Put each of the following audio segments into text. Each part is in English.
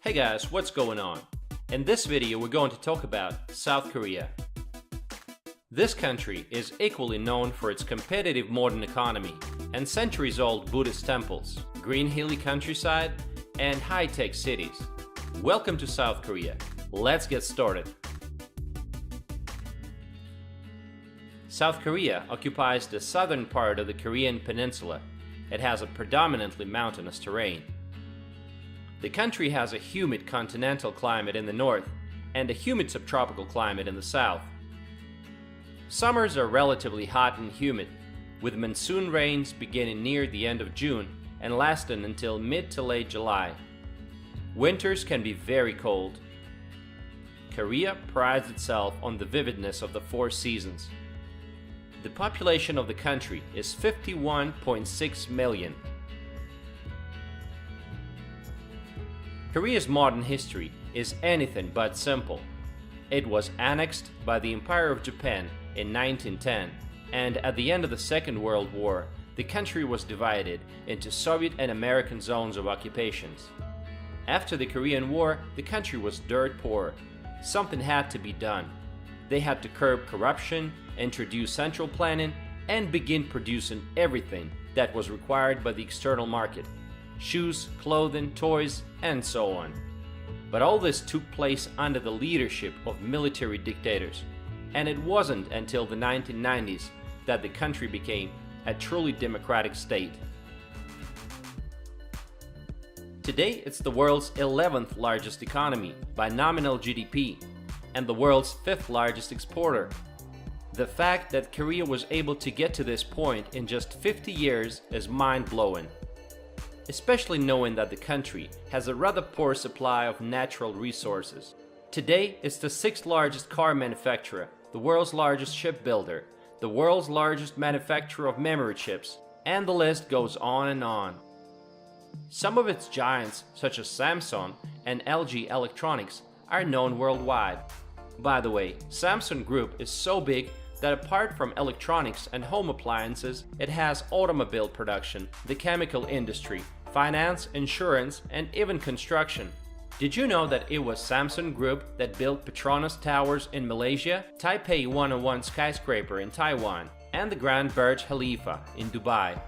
Hey guys, what's going on? In this video we're going to talk about South Korea. This country is equally known for its competitive modern economy and centuries-old Buddhist temples, green hilly countryside, and high-tech cities. Welcome to South Korea. Let's get started. South Korea occupies the southern part of the Korean peninsula. It has a predominantly mountainous terrain. The country has a humid continental climate in the north and a humid subtropical climate in the south. Summers are relatively hot and humid, with monsoon rains beginning near the end of June and lasting until mid to late July. Winters can be very cold. Korea prides itself on the vividness of the four seasons. The population of the country is 51.6 million. Korea's modern history is anything but simple. It was annexed by the Empire of Japan in 1910, and at the end of the Second World War, the country was divided into Soviet and American zones of occupations. After the Korean War, the country was dirt poor. Something had to be done. They had to curb corruption, introduce central planning, and begin producing everything that was required by the external market. Shoes, clothing, toys, and so on. But all this took place under the leadership of military dictators, and it wasn't until the 1990s that the country became a truly democratic state. Today, it's the world's 11th largest economy by nominal GDP, and the world's 5th largest exporter. The fact that Korea was able to get to this point in just 50 years is mind-blowing. Especially knowing that the country has a rather poor supply of natural resources. Today, it's the 6th largest car manufacturer, the world's largest shipbuilder, the world's largest manufacturer of memory chips, and the list goes on and on. Some of its giants, such as Samsung and LG Electronics, are known worldwide. By the way, Samsung Group is so big that apart from electronics and home appliances, it has automobile production, the chemical industry, finance, insurance, and even construction. Did you know that it was Samsung Group that built Petronas Towers in Malaysia, Taipei 101 skyscraper in Taiwan, and the Grand Burj Khalifa in Dubai?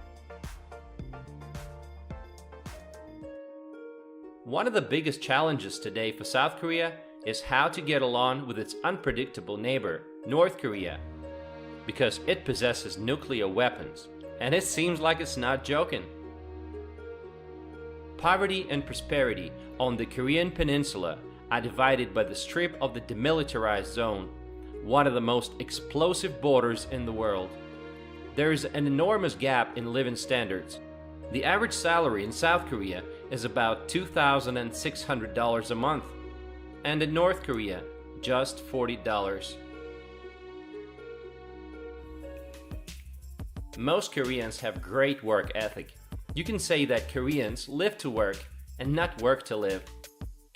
One of the biggest challenges today for South Korea is how to get along with its unpredictable neighbor, North Korea, because it possesses nuclear weapons, and it seems like it's not joking. Poverty and prosperity on the Korean peninsula are divided by the strip of the demilitarized zone, one of the most explosive borders in the world. There is an enormous gap in living standards. The average salary in South Korea is about $2,600 a month, and in North Korea, just $40. Most Koreans have great work ethic. You can say that Koreans live to work and not work to live.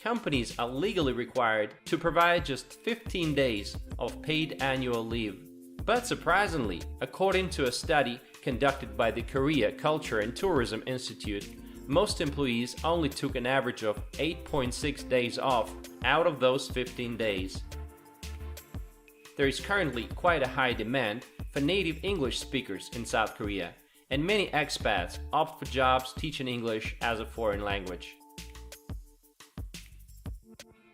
Companies are legally required to provide just 15 days of paid annual leave. But surprisingly, according to a study conducted by the Korea Culture and Tourism Institute, most employees only took an average of 8.6 days off out of those 15 days. There is currently quite a high demand for native English speakers in South Korea, and many expats opt for jobs teaching English as a foreign language.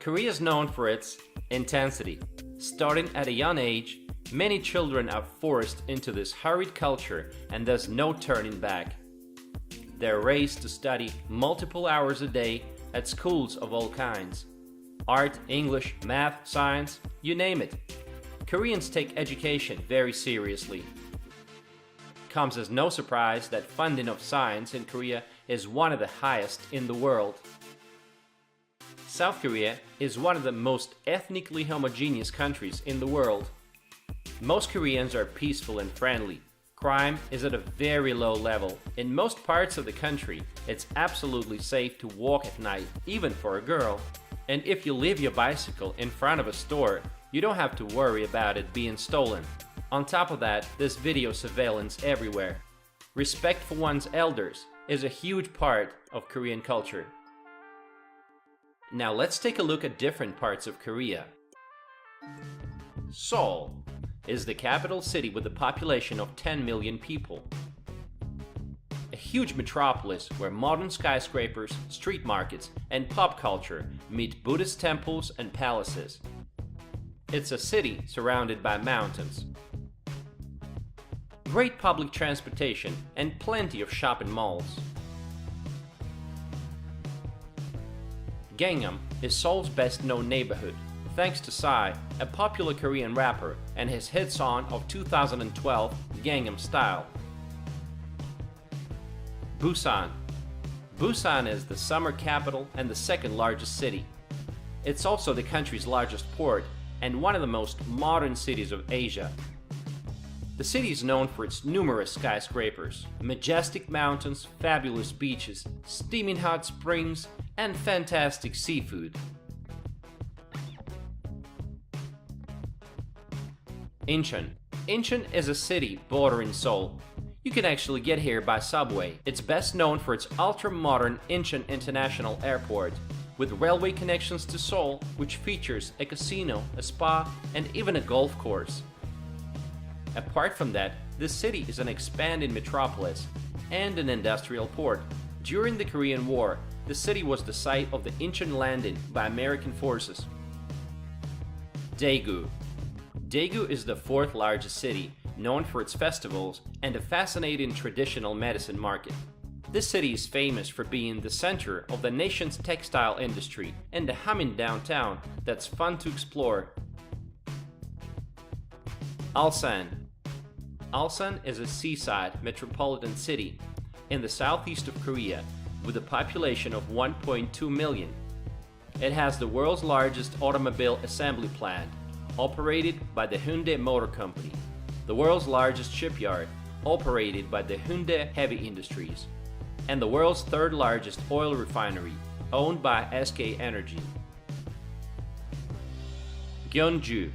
Korea is known for its intensity. Starting at a young age, many children are forced into this hurried culture and there's no turning back. They're raised to study multiple hours a day at schools of all kinds. Art, English, math, science, you name it. Koreans take education very seriously. Comes as no surprise that funding of science in Korea is one of the highest in the world. South Korea is one of the most ethnically homogeneous countries in the world. Most Koreans are peaceful and friendly. Crime is at a very low level. In most parts of the country, it's absolutely safe to walk at night, even for a girl. And if you leave your bicycle in front of a store, you don't have to worry about it being stolen. On top of that, there's video surveillance everywhere. Respect for one's elders is a huge part of Korean culture. Now let's take a look at different parts of Korea. Seoul is the capital city with a population of 10 million people. A huge metropolis where modern skyscrapers, street markets, and pop culture meet Buddhist temples and palaces. It's a city surrounded by mountains. Great public transportation and plenty of shopping malls. Gangnam is Seoul's best-known neighborhood, thanks to Psy, a popular Korean rapper, and his hit song of 2012, Gangnam Style. Busan. Busan is the summer capital and the second largest city. It's also the country's largest port and one of the most modern cities of Asia. The city is known for its numerous skyscrapers, majestic mountains, fabulous beaches, steaming hot springs, and fantastic seafood. Incheon. Incheon is a city bordering Seoul. You can actually get here by subway. It's best known for its ultra-modern Incheon International Airport, with railway connections to Seoul, which features a casino, a spa, and even a golf course. Apart from that, this city is an expanding metropolis and an industrial port. During the Korean War, the city was the site of the Incheon landing by American forces. Daegu. Daegu is the fourth largest city, known for its festivals and a fascinating traditional medicine market. This city is famous for being the center of the nation's textile industry and a humming downtown that's fun to explore. Ulsan. Ulsan is a seaside metropolitan city in the southeast of Korea with a population of 1.2 million. It has the world's largest automobile assembly plant, operated by the Hyundai Motor Company, the world's largest shipyard, operated by the Hyundai Heavy Industries, and the world's third largest oil refinery, owned by SK Energy. Gyeongju.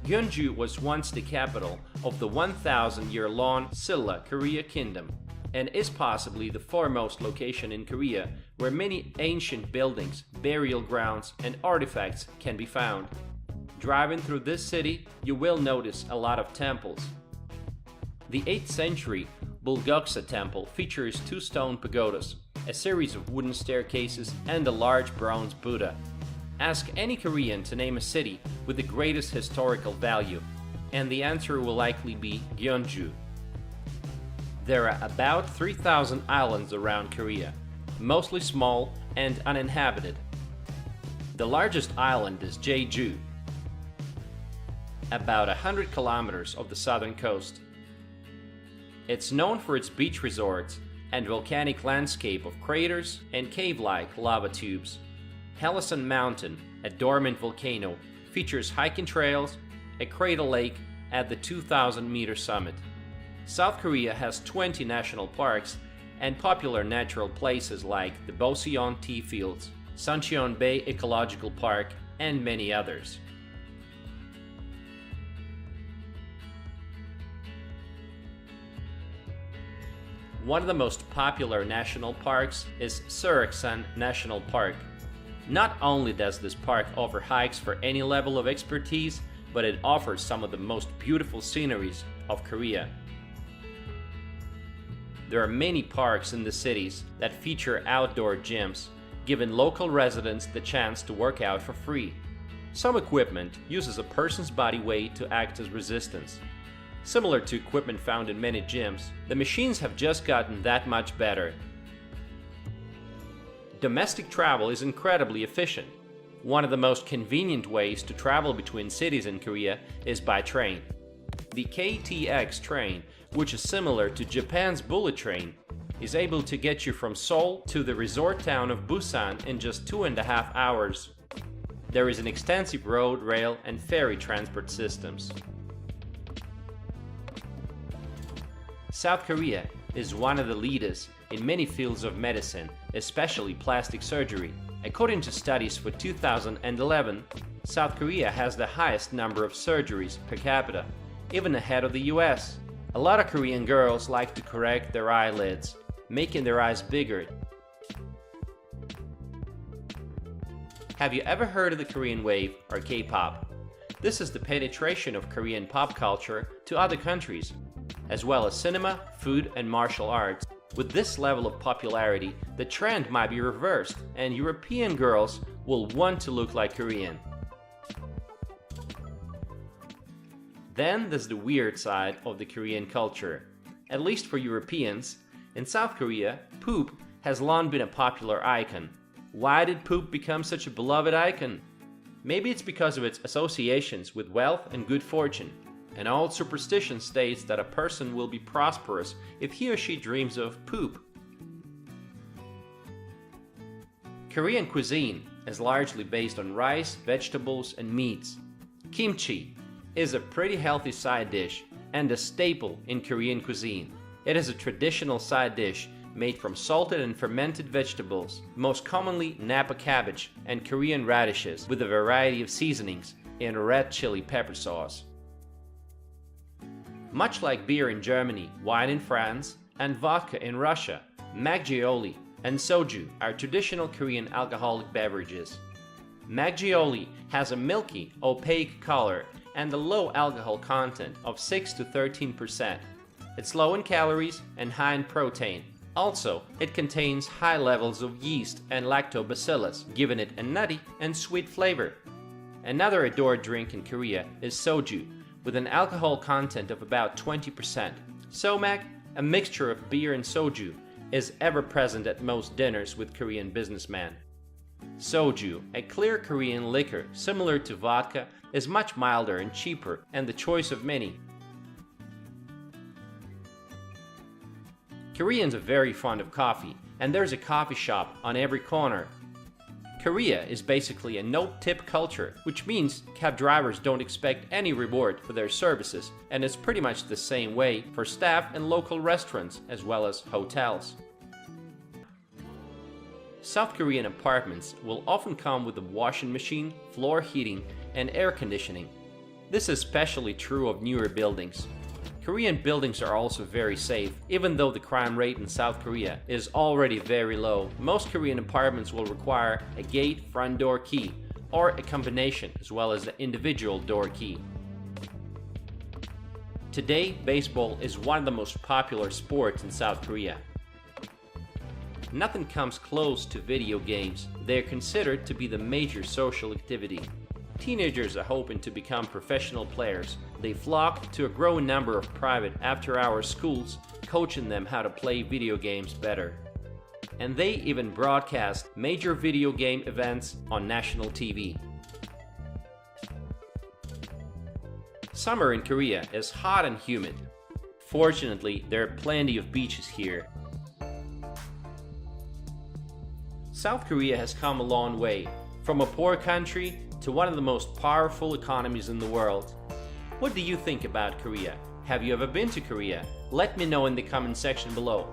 Gyeongju was once the capital of the 1,000-year-long Silla Korea Kingdom and is possibly the foremost location in Korea where many ancient buildings, burial grounds, and artifacts can be found. Driving through this city, you will notice a lot of temples. The 8th century Bulguksa temple features 2 stone pagodas, a series of wooden staircases, and a large bronze Buddha. Ask any Korean to name a city with the greatest historical value, and the answer will likely be Gyeongju. There are about 3,000 islands around Korea, mostly small and uninhabited. The largest island is Jeju, about 100 kilometers of the southern coast. It's known for its beach resorts and volcanic landscape of craters and cave-like lava tubes. Hellesen Mountain, a dormant volcano, features hiking trails, a crater lake at the 2,000-meter summit. South Korea has 20 national parks and popular natural places like the Boseon Tea Fields, Suncheon Bay Ecological Park, and many others. One of the most popular national parks is Seoraksan National Park. Not only does this park offer hikes for any level of expertise, but it offers some of the most beautiful sceneries of Korea. There are many parks in the cities that feature outdoor gyms, giving local residents the chance to work out for free. Some equipment uses a person's body weight to act as resistance. Similar to equipment found in many gyms, the machines have just gotten that much better. Domestic travel is incredibly efficient. One of the most convenient ways to travel between cities in Korea is by train. The KTX train, which is similar to Japan's bullet train, is able to get you from Seoul to the resort town of Busan in just 2.5 hours. There is an extensive road, rail, and ferry transport systems. South Korea is one of the leaders in many fields of medicine, especially plastic surgery. According to studies for 2011, South Korea has the highest number of surgeries per capita, even ahead of the US. A lot of Korean girls like to correct their eyelids, making their eyes bigger. Have you ever heard of the Korean wave, or K-pop? This is the penetration of Korean pop culture to other countries, as well as cinema, food, and martial arts. With this level of popularity, the trend might be reversed, and European girls will want to look like Korean. Then there's the weird side of the Korean culture. At least for Europeans, in South Korea, poop has long been a popular icon. Why did poop become such a beloved icon? Maybe it's because of its associations with wealth and good fortune. An old superstition states that a person will be prosperous if he or she dreams of poop. Korean cuisine is largely based on rice, vegetables, and meats. Kimchi is a pretty healthy side dish and a staple in Korean cuisine. It is a traditional side dish made from salted and fermented vegetables, most commonly Napa cabbage and Korean radishes, with a variety of seasonings in red chili pepper sauce. Much like beer in Germany, wine in France, and vodka in Russia, makgeolli and soju are traditional Korean alcoholic beverages. Makgeolli has a milky, opaque color and a low alcohol content of 6 to 13%. It's low in calories and high in protein. Also, it contains high levels of yeast and lactobacillus, giving it a nutty and sweet flavor. Another adored drink in Korea is soju, with an alcohol content of about 20%. Somak, a mixture of beer and soju, is ever present at most dinners with Korean businessmen. Soju, a clear Korean liquor similar to vodka, is much milder and cheaper and the choice of many. Koreans are very fond of coffee, and there's a coffee shop on every corner. Korea is basically a no-tip culture, which means cab drivers don't expect any reward for their services, and it's pretty much the same way for staff and local restaurants as well as hotels. South Korean apartments will often come with a washing machine, floor heating, and air conditioning. This is especially true of newer buildings. Korean buildings are also very safe. Even though the crime rate in South Korea is already very low, most Korean apartments will require a gate front door key or a combination as well as the individual door key. Today, baseball is one of the most popular sports in South Korea. Nothing comes close to video games. They are considered to be the major social activity. Teenagers are hoping to become professional players. They flock to a growing number of private after-hours schools, coaching them how to play video games better. And they even broadcast major video game events on national TV. Summer in Korea is hot and humid. Fortunately, there are plenty of beaches here. South Korea has come a long way, from a poor country to one of the most powerful economies in the world. What do you think about Korea? Have you ever been to Korea? Let me know in the comment section below.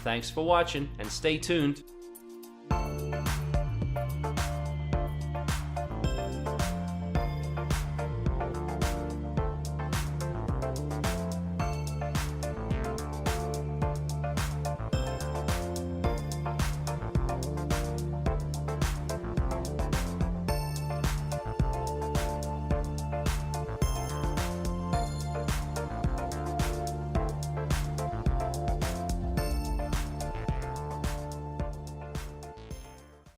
Thanks for watching and stay tuned.